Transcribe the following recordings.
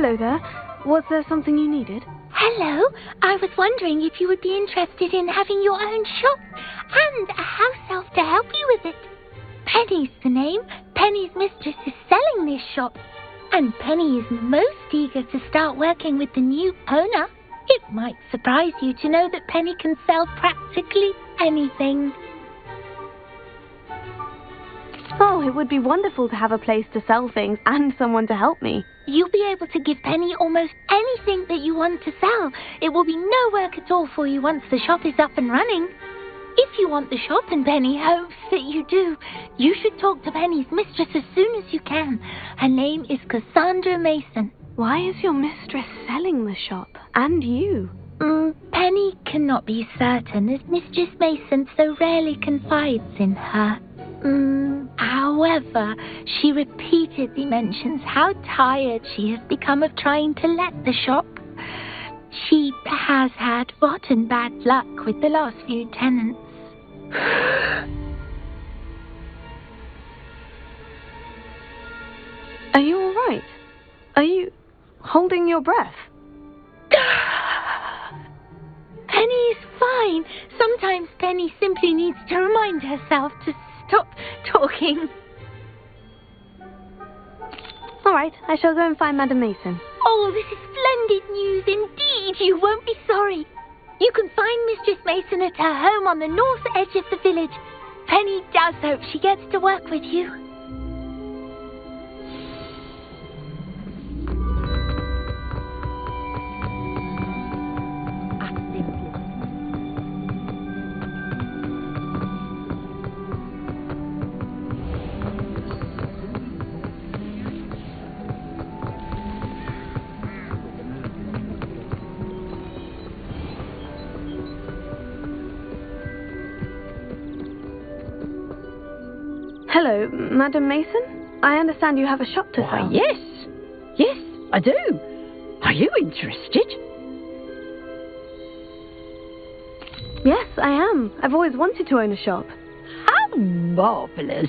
Hello there. Was there something you needed? Hello. I was wondering if you would be interested in having your own shop and a house elf to help you with it. Penny's the name. Penny's mistress is selling this shop. And Penny is most eager to start working with the new owner. It might surprise you to know that Penny can sell practically anything. Oh, it would be wonderful to have a place to sell things and someone to help me. You'll be able to give Penny almost anything that you want to sell. It will be no work at all for you once the shop is up and running. If you want the shop and Penny hopes that you do, you should talk to Penny's mistress as soon as you can. Her name is Cassandra Mason. Why is your mistress selling the shop? And you? Penny cannot be certain, as Mistress Mason so rarely confides in her. However, she repeatedly mentions how tired she has become of trying to let the shop. She has had rotten bad luck with the last few tenants. Are you all right? Are you holding your breath? Penny is fine. Sometimes Penny simply needs to remind herself to stop talking. All right, I shall go and find Madam Mason. Oh, this is splendid news indeed. You won't be sorry. You can find Mistress Mason at her home on the north edge of the village. Penny does hope she gets to work with you. Hello, Madam Mason? I understand you have a shop to sell. Yes. Yes, I do. Are you interested? Yes, I am. I've always wanted to own a shop. How marvellous.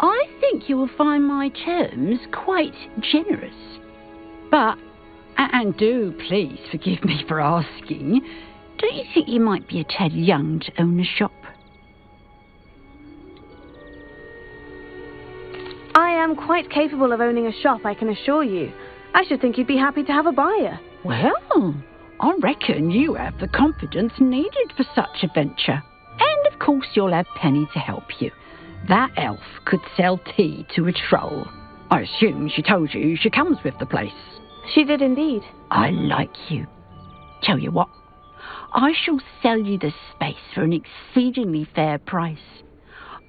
I think you will find my terms quite generous. But, and do please forgive me for asking, don't you think you might be a tad young to own a shop? I am quite capable of owning a shop, I can assure you. I should think you'd be happy to have a buyer. Well, I reckon you have the confidence needed for such a venture. And of course you'll have Penny to help you. That elf could sell tea to a troll. I assume she told you she comes with the place. She did indeed. I like you. Tell you what, I shall sell you the space for an exceedingly fair price.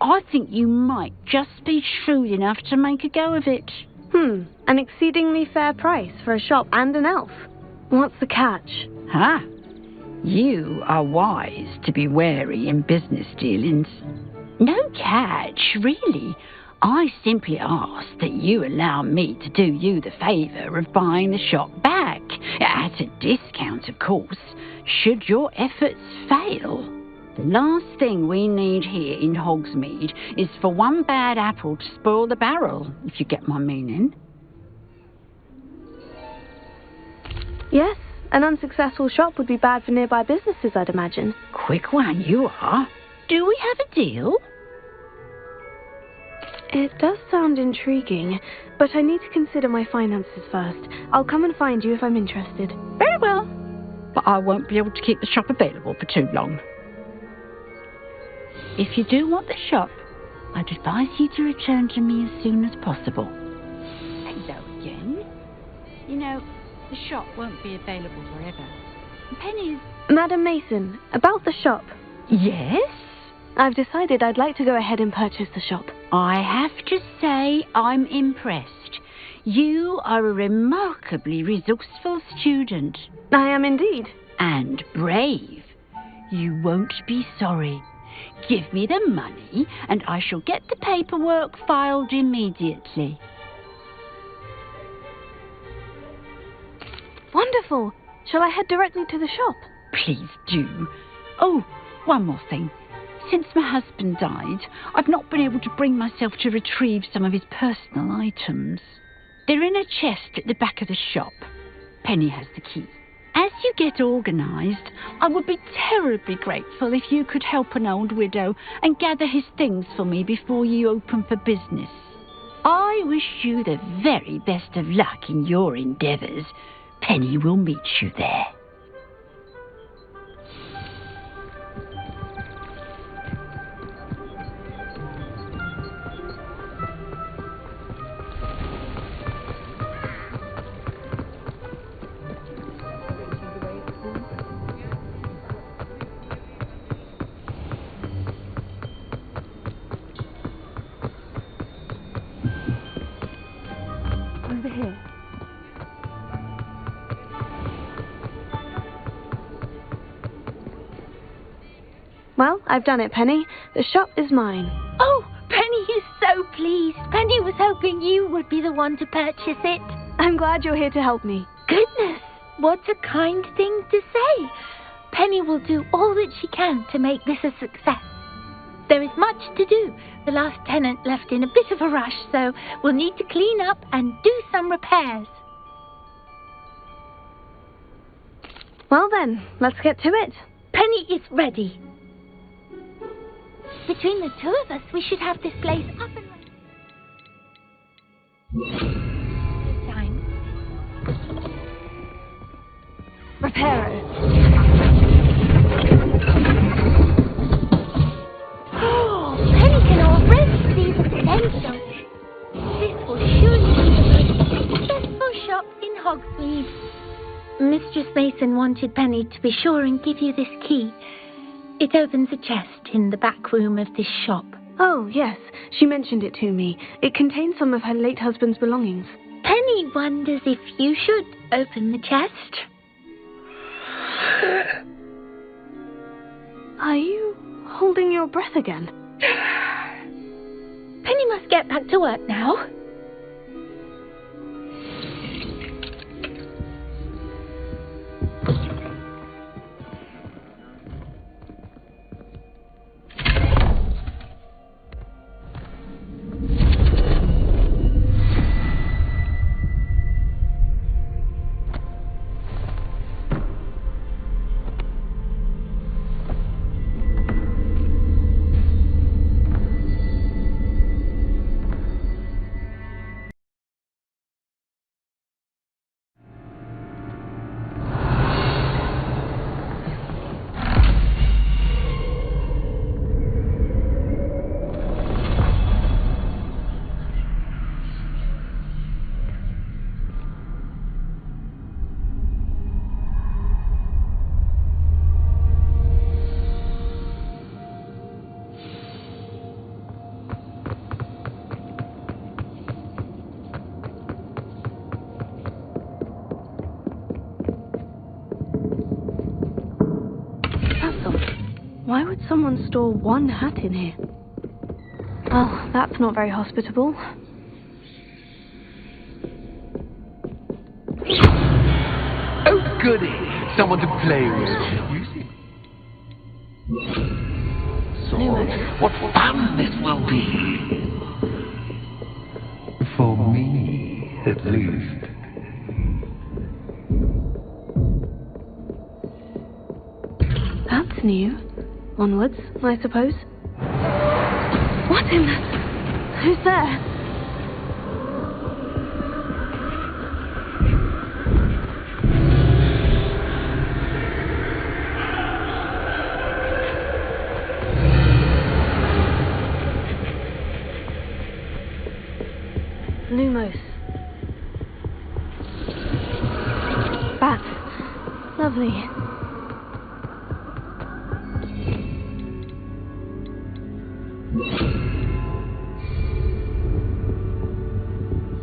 I think you might just be shrewd enough to make a go of it. An exceedingly fair price for a shop and an elf. What's the catch? You are wise to be wary in business dealings. No catch, really. I simply ask that you allow me to do you the favour of buying the shop back, at a discount, of course, should your efforts fail. The last thing we need here in Hogsmeade is for one bad apple to spoil the barrel, if you get my meaning. Yes, an unsuccessful shop would be bad for nearby businesses, I'd imagine. Quick one you are. Do we have a deal? It does sound intriguing, but I need to consider my finances first. I'll come and find you if I'm interested. Very well. But I won't be able to keep the shop available for too long. If you do want the shop, I'd advise you to return to me as soon as possible. Hello again. You know, the shop won't be available forever. Penny's... Madam Mason, about the shop. Yes? I've decided I'd like to go ahead and purchase the shop. I have to say I'm impressed. You are a remarkably resourceful student. I am indeed. And brave. You won't be sorry. Give me the money, and I shall get the paperwork filed immediately. Wonderful. Shall I head directly to the shop? Please do. Oh, one more thing. Since my husband died, I've not been able to bring myself to retrieve some of his personal items. They're in a chest at the back of the shop. Penny has the key. As you get organised, I would be terribly grateful if you could help an old widow and gather his things for me before you open for business. I wish you the very best of luck in your endeavours. Penny will meet you there. Over here. Well, I've done it, Penny. The shop is mine. Oh, Penny is so pleased. Penny was hoping you would be the one to purchase it. I'm glad you're here to help me. Goodness, what a kind thing to say. Penny will do all that she can to make this a success. There is much to do. The last tenant left in a bit of a rush, so we'll need to clean up and do some repairs. Well then, let's get to it. Penny is ready. Between the two of us, we should have this place up and running. Time. Repairer. Oh, Penny can already see the potential. This will surely be the most successful shop in Hogsmeade. Mistress Mason wanted Penny to be sure and give you this key. It opens a chest in the back room of this shop. Oh, yes. She mentioned it to me. It contains some of her late husband's belongings. Penny wonders if you should open the chest. Are you holding your breath again? Penny must get back to work now. Why would someone store one hat in here? Well, that's not very hospitable. Oh, goody! Someone to play with. So, what fun this will be! For me, at least. That's new. Onwards, I suppose. What in the... Who's there? Lumos. Bats. Lovely.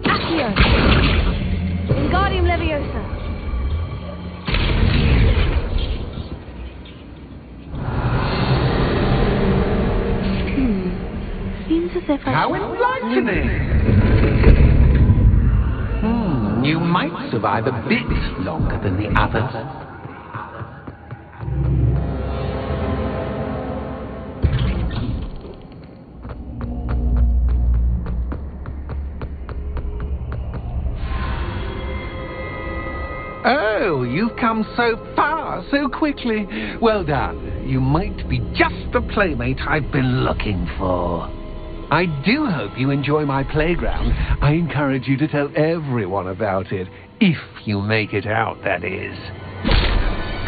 Accio. Wingardium Leviosa. Seems as if I... How enlightening! You might survive a bit longer than the others. you've come so far, so quickly. Well done. You might be just the playmate I've been looking for. I do hope you enjoy my playground. I encourage you to tell everyone about it. If you make it out, that is.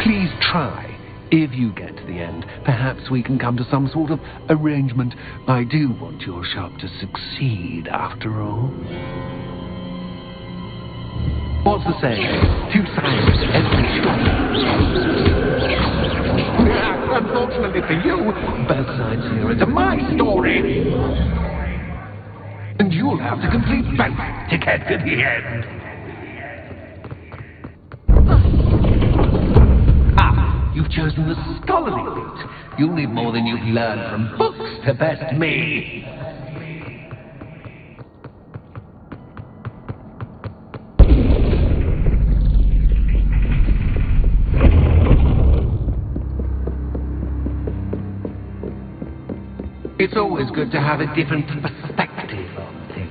Please try. If you get to the end, perhaps we can come to some sort of arrangement. I do want your shop to succeed, after all. What's the saying? Two sides to every story. Unfortunately for you, both sides here into my story. And you'll have to complete both to get to the end. You've chosen the scholarly route. You'll need more than you've learned from books to best me. It's always good to have a different perspective on things.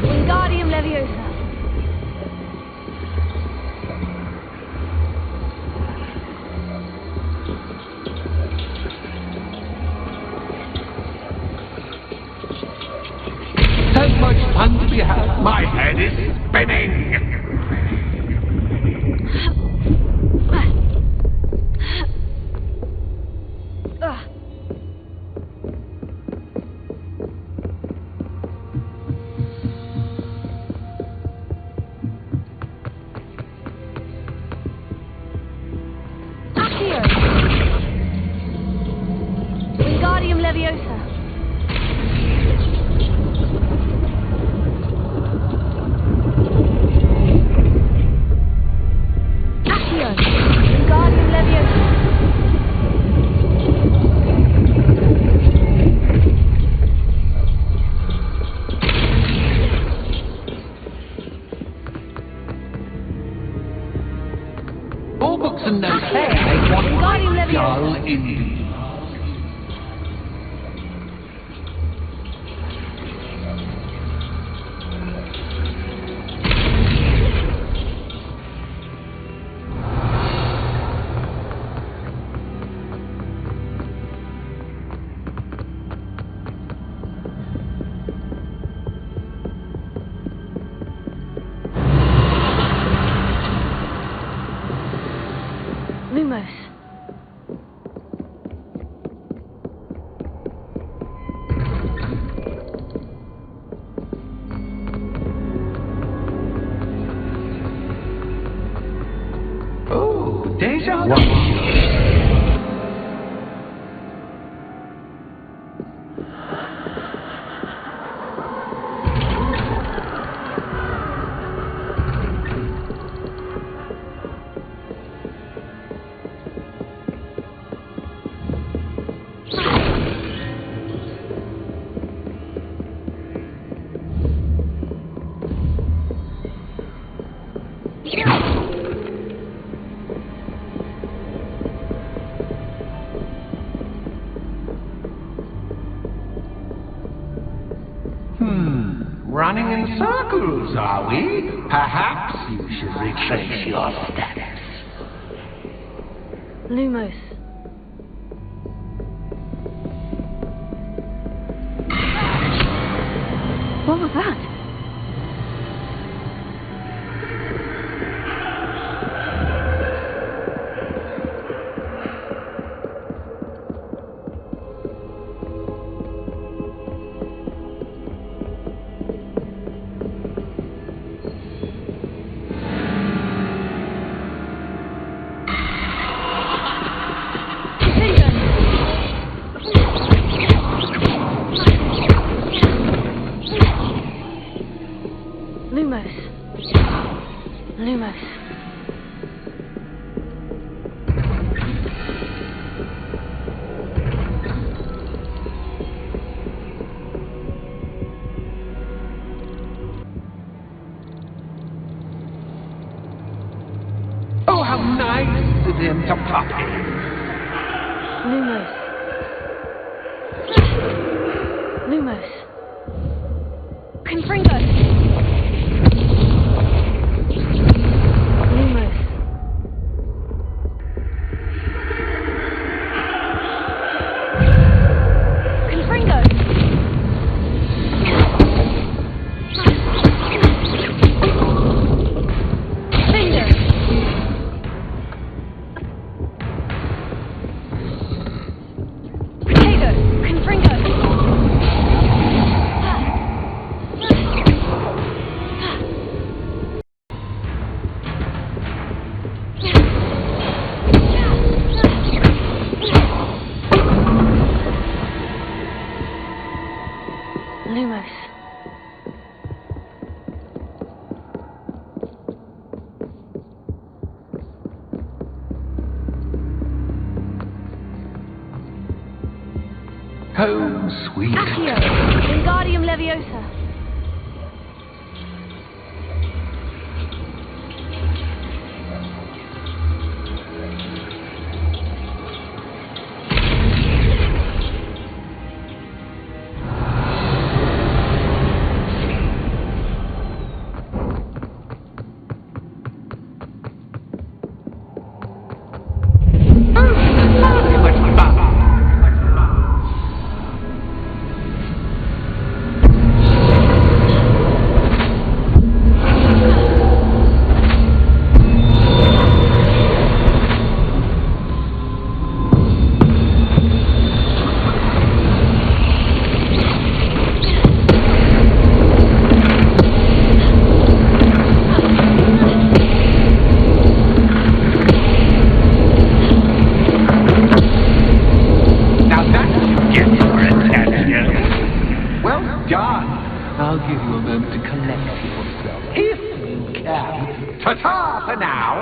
Wingardium Leviosa. So much fun to be had. My head is spinning. Wingardium Leviosa. Wingardium Leviosa. All books and no play make one Wingardium Leviosa. dull indeed. Lumos. Oh, deja vu. Running in circles, are we? Perhaps you should retrace your steps. Lumos. What was that? trusted him to puppy. Lumos. Lumos. Confringo. Lumos. Confringo. Finger. Potato. Confringo. Lumos. Home sweet. Accio. Wingardium Leviosa. I'll give you a moment to collect yourself, if you can. Ta-ta for now!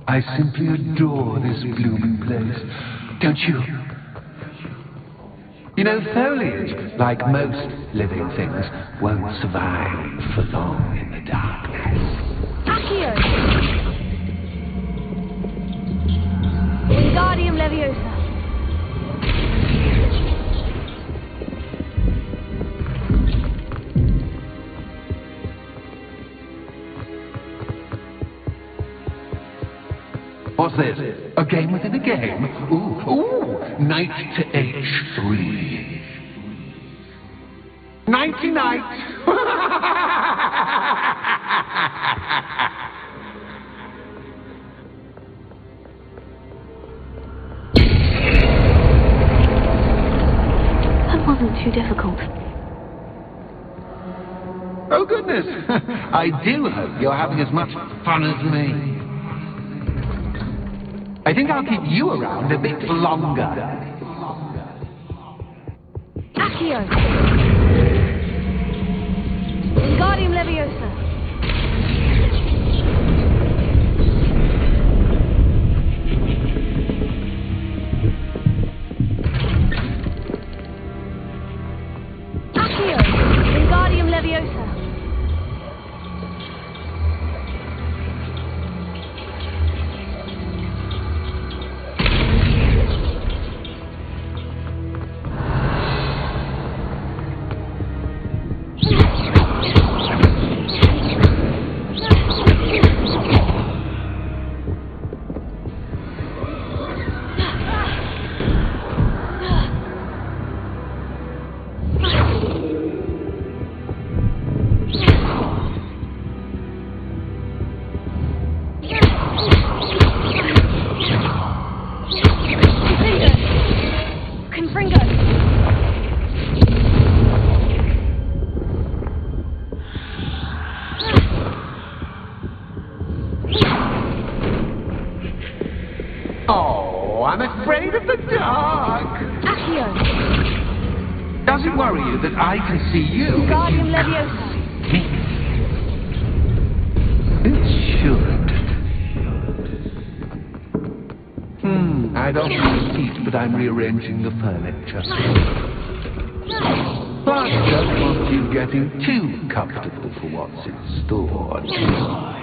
I simply adore this blooming place, don't you? You know, foliage, like most living things, won't survive for long in the darkness. Accio! Wingardium Leviosa. What's this? A game within a game? Ooh, knight to h3. Nighty-night! That wasn't too difficult. Oh, goodness! I do hope you're having as much fun as me. I think I'll keep you around a bit longer. Accio! Wingardium Leviosa. Accio! Wingardium Leviosa. Oh, I'm afraid of the dark. Accio! Does it worry you that I can see you? Wingardium Leviosa. Me. I'd offer you a seat, but I'm rearranging the furniture. But don't want you getting too comfortable for what's in store, do I?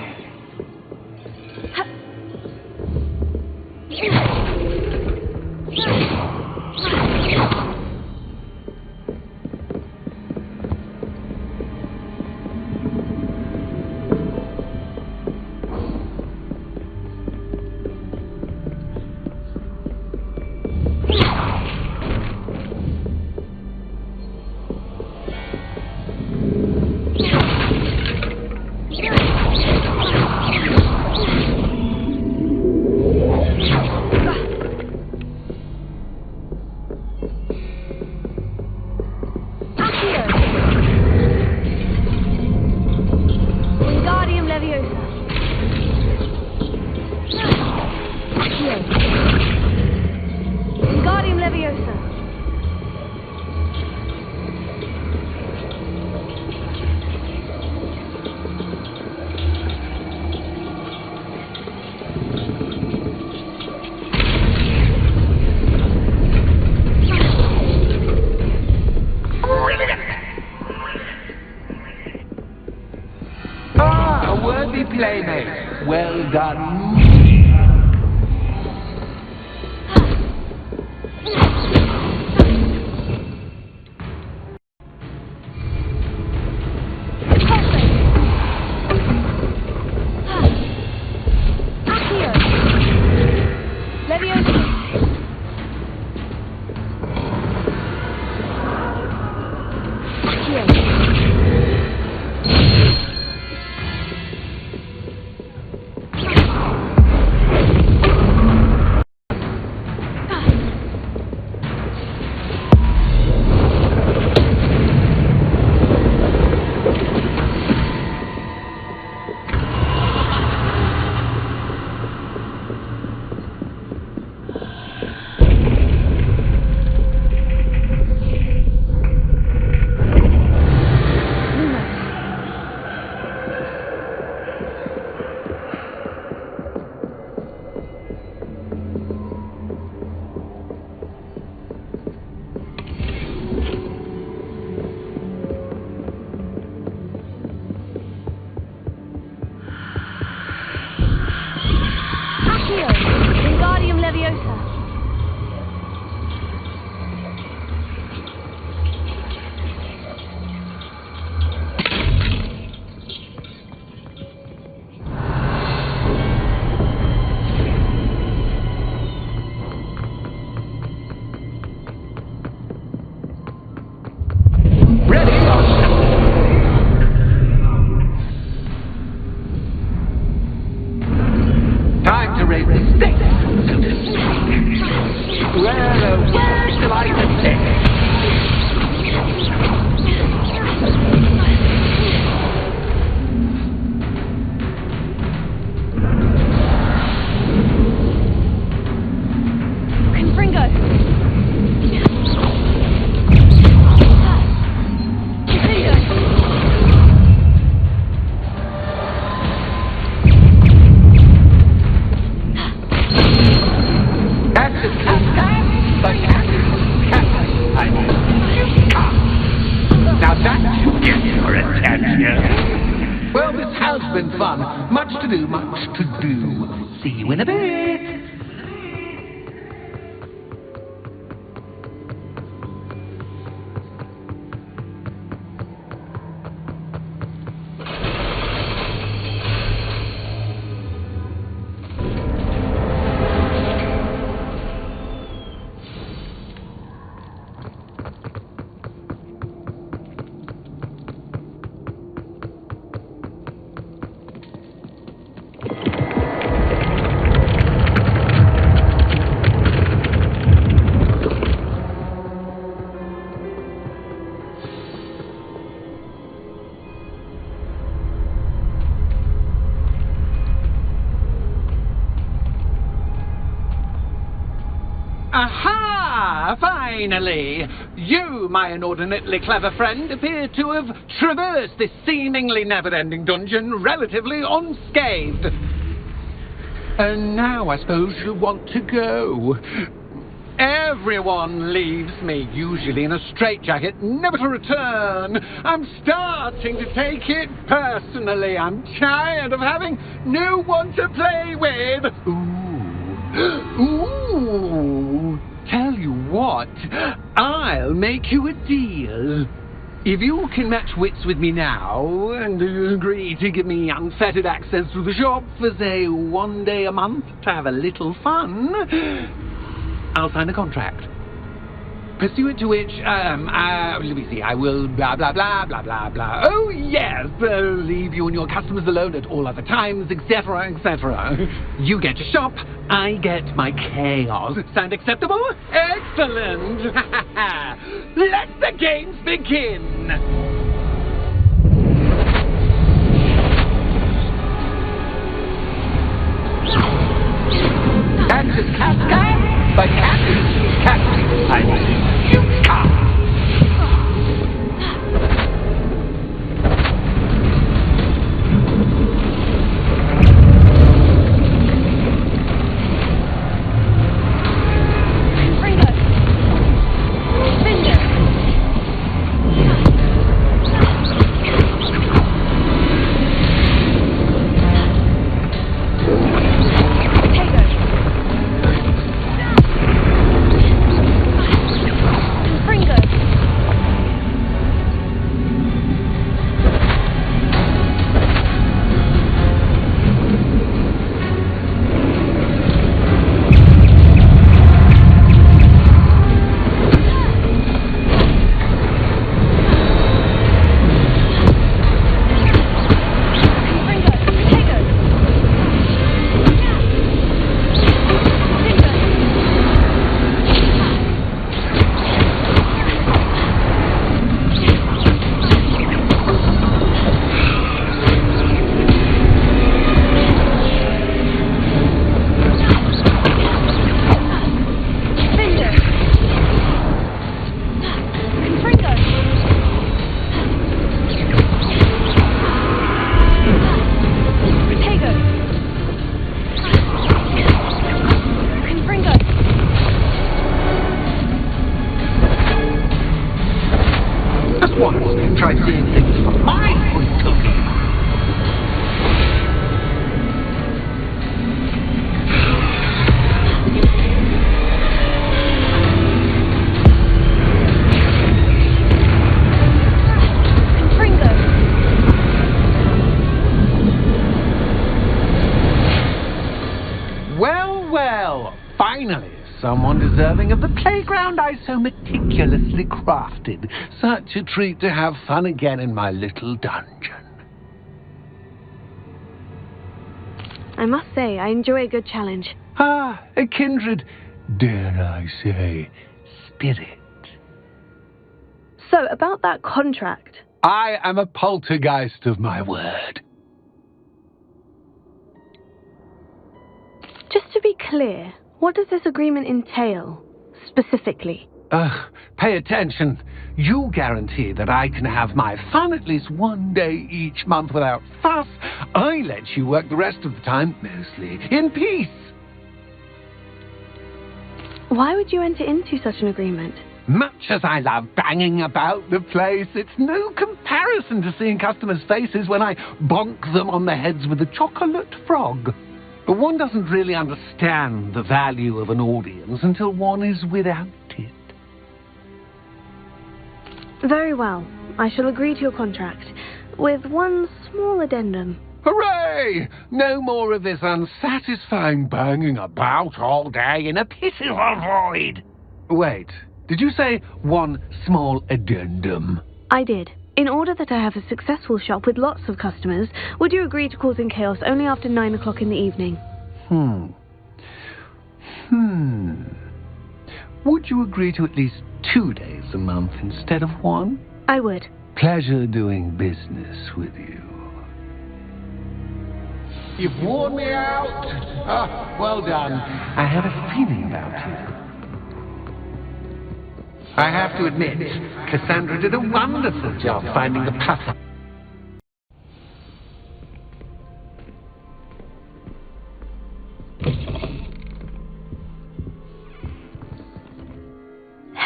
Playmate, well done. Well, this has been fun. Much to do, much to do. See you in a bit. Aha! Finally! You, my inordinately clever friend, appear to have traversed this seemingly never-ending dungeon relatively unscathed. And now I suppose you'll want to go. Everyone leaves me, usually in a straitjacket, never to return. I'm starting to take it personally. I'm tired of having no one to play with. Ooh. Tell you what, I'll make you a deal. If you can match wits with me now, and agree to give me unfettered access to the shop for, say, 1 day a month to have a little fun, I'll sign a contract. Pursuant to which, let me see, I will blah, blah, blah, blah, blah, blah. Oh, yes, leave you and your customers alone at all other times, etc., etc. You get your shop, I get my chaos. Sound acceptable? Excellent! Let the games begin! That's just Casca, but Casca, I mean, try seeing things from my point of view. Well, finally, someone deserving of the playground I so meticulously crafted. Such a treat to have fun again in my little dungeon. I must say, I enjoy a good challenge. Ah, a kindred, dare I say, spirit. So, about that contract. I am a poltergeist of my word. Just to be clear, what does this agreement entail, specifically? Pay attention. You guarantee that I can have my fun at least 1 day each month without fuss. I let you work the rest of the time, mostly in peace. Why would you enter into such an agreement? Much as I love banging about the place, it's no comparison to seeing customers' faces when I bonk them on the heads with a chocolate frog. But one doesn't really understand the value of an audience until one is without it. Very well. I shall agree to your contract, with one small addendum. Hooray! No more of this unsatisfying banging about all day in a pitiful void. Wait, did you say one small addendum? I did. In order that I have a successful shop with lots of customers, would you agree to causing chaos only after 9 o'clock in the evening? Would you agree to at least 2 days a month instead of 1? I would. Pleasure doing business with you. You've worn me out. Ah, well done. I have a feeling about you. I have to admit, Cassandra did a wonderful job finding the puzzle.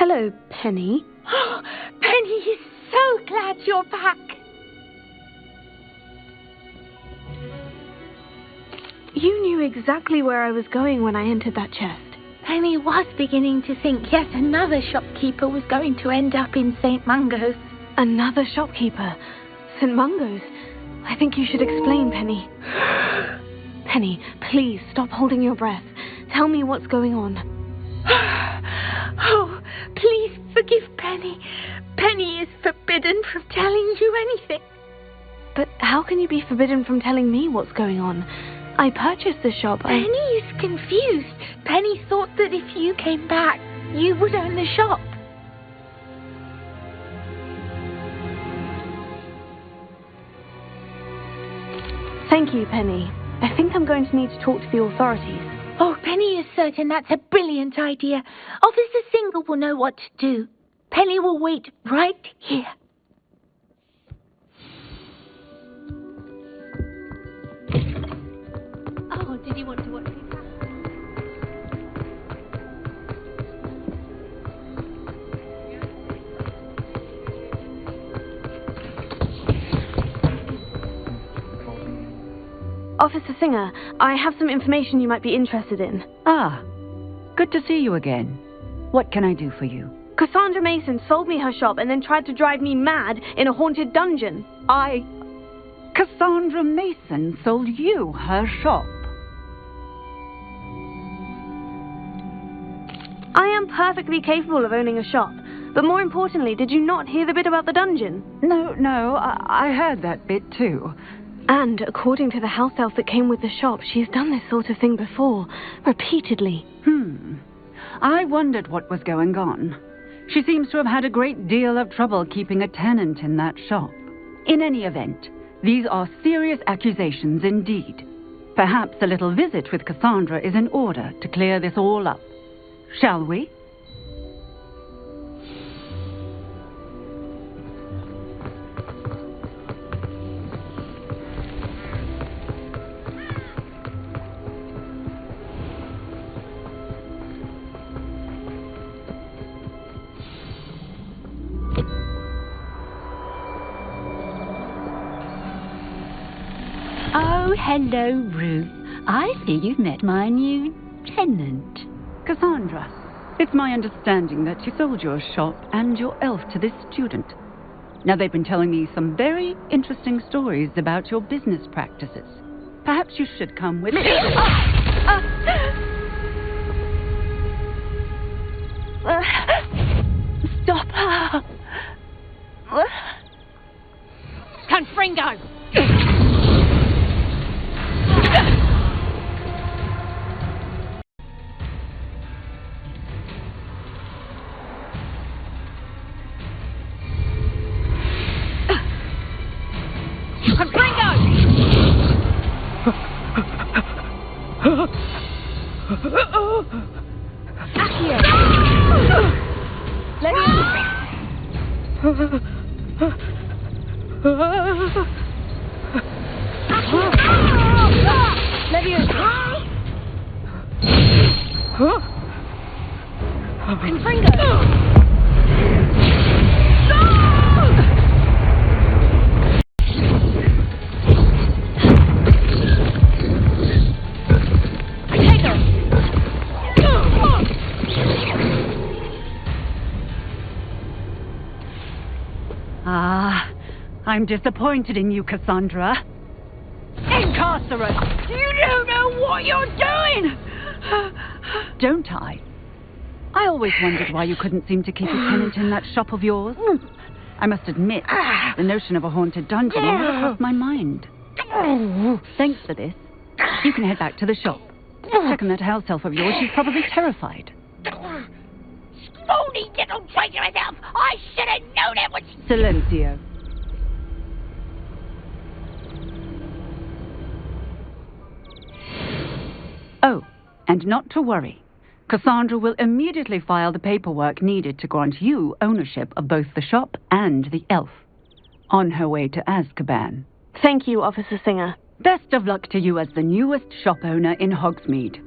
Hello, Penny. Penny is so glad you're back. You knew exactly where I was going when I entered that chest. Penny was beginning to think yet another shopkeeper was going to end up in St. Mungo's. Another shopkeeper? St. Mungo's? I think you should explain, Penny. Penny, please stop holding your breath. Tell me what's going on. Oh, please forgive Penny. Penny is forbidden from telling you anything. But how can you be forbidden from telling me what's going on? I purchased the shop. Penny is confused. Penny thought that if you came back, you would own the shop. Thank you, Penny. I think I'm going to need to talk to the authorities. Oh, Penny is certain that's a brilliant idea. Officer Singer will know what to do. Penny will wait right here. Oh, did you want to watch me? Officer Singer, I have some information you might be interested in. Ah, good to see you again. What can I do for you? Cassandra Mason sold me her shop and then tried to drive me mad in a haunted dungeon. Cassandra Mason sold you her shop. I am perfectly capable of owning a shop. But more importantly, did you not hear the bit about the dungeon? No, I heard that bit too. And according to the house elf that came with the shop, she's done this sort of thing before, repeatedly. I wondered what was going on. She seems to have had a great deal of trouble keeping a tenant in that shop. In any event, these are serious accusations indeed. Perhaps a little visit with Cassandra is in order to clear this all up. Shall we? Oh, hello, Ruth. I see you've met my new tenant. Cassandra, it's my understanding that you sold your shop and your elf to this student. Now, they've been telling me some very interesting stories about your business practices. Perhaps you should come with me. Stop her! Confringo! I'm disappointed in you, Cassandra. Incarcerate! You don't know what you're doing! Don't I? I always wondered why you couldn't seem to keep a tenant in that shop of yours. I must admit, the notion of a haunted dungeon never crossed my mind. Thanks for this. You can head back to the shop. Check on that house elf of yours. She's probably terrified. Spoony little traitorous elf! I should have known it was... Silencio. Oh, and not to worry. Cassandra will immediately file the paperwork needed to grant you ownership of both the shop and the elf. On her way to Azkaban. Thank you, Officer Singer. Best of luck to you as the newest shop owner in Hogsmeade.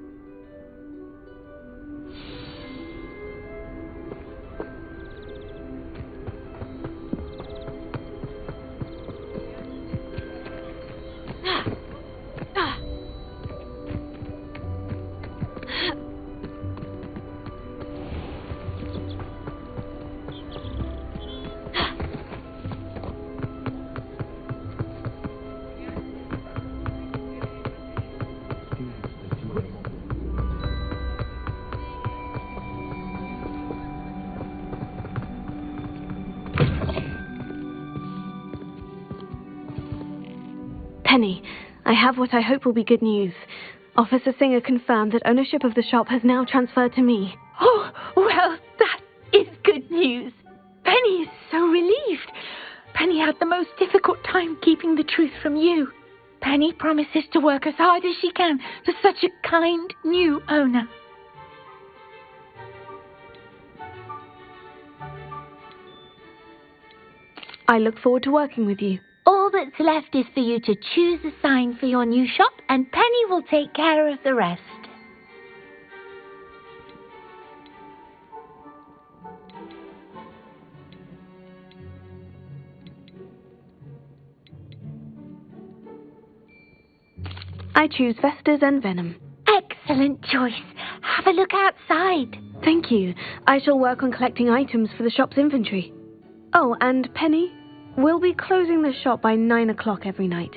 Penny, I have what I hope will be good news. Officer Singer confirmed that ownership of the shop has now transferred to me. Oh, well, that is good news. Penny is so relieved. Penny had the most difficult time keeping the truth from you. Penny promises to work as hard as she can for such a kind new owner. I look forward to working with you. All that's left is for you to choose a sign for your new shop, and Penny will take care of the rest. I choose Vestas and Venom. Excellent choice. Have a look outside. Thank you. I shall work on collecting items for the shop's inventory. Oh, and Penny, we'll be closing the shop by 9 o'clock every night.